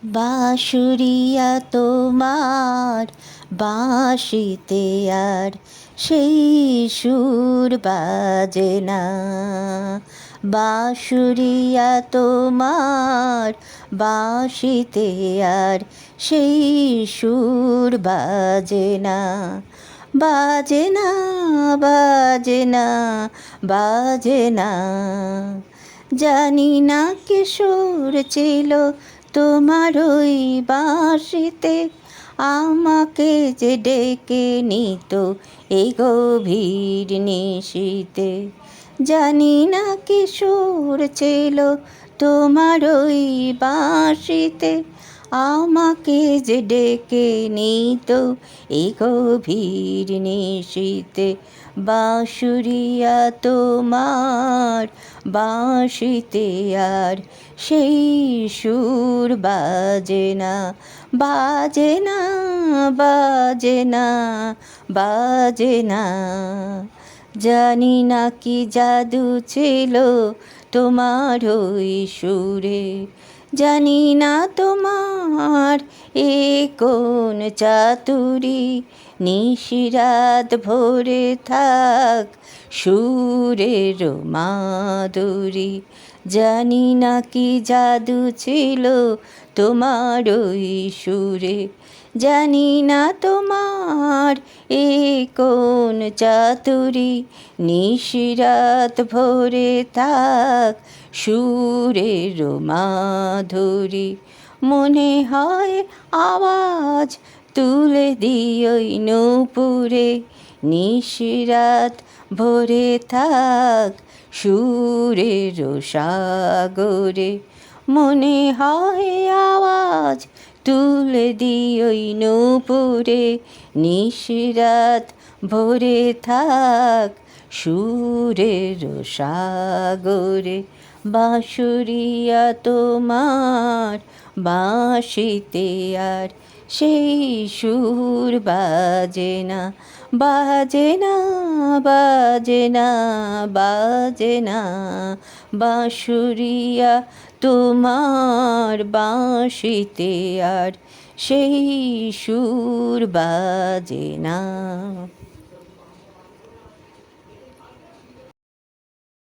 বাঁশুরিয়া তোমার বাঁশিতে আর সেই সুর বাজে না। বাঁশুরিয়া তোমার বাঁশিতে আর সেই সুর বাজে না। বাজে না, বাজে না, বাজে না। জানি না কি সুর ছিল তোমার ওই বাঁশিতে, আমাকে যে ডেকে নিত এই গভীর নিশীতে। জানি না কি সুর ছিল তোমার ওই বাঁশিতে, আমাকে যে ডেকে নিত এই গভীর নিশীতে। বাঁশুরিয়া তোমার বাঁশিতে আর সেই সুর বাজে না। বাজে না, বাজে না, বাজে না। জানি না কি জাদু ছিল তোমার ওই সুরে, জানি না তোমার এ কোন চাতুরি। নিশিরাত ভরে থাক সুরের মাধুরী। জানি না কি জাদু ছিল তোমার ওই সুরে, জানি না তোমার এ কোন চাতুরি। নিশিরাত ভরে থাক সুরের মাধুরী। মনে হয় আওয়াজ তুলে দিই নূপুরে, নিশিরাত ভরে থাক সুরের সাগরে। মনে হয় আওয়াজ তুলে দিই নূপুরে, নিশিরাত ভরে থাক সুরের সাগরে। বাঁশুরিয়া তোমার বাঁশিতে আর সেই সুর বাজে না। বাজে না, বাজে না, বাজে না। বাঁশুরিয়া তোমার বাঁশিতে আর সেই সুর বাজে না।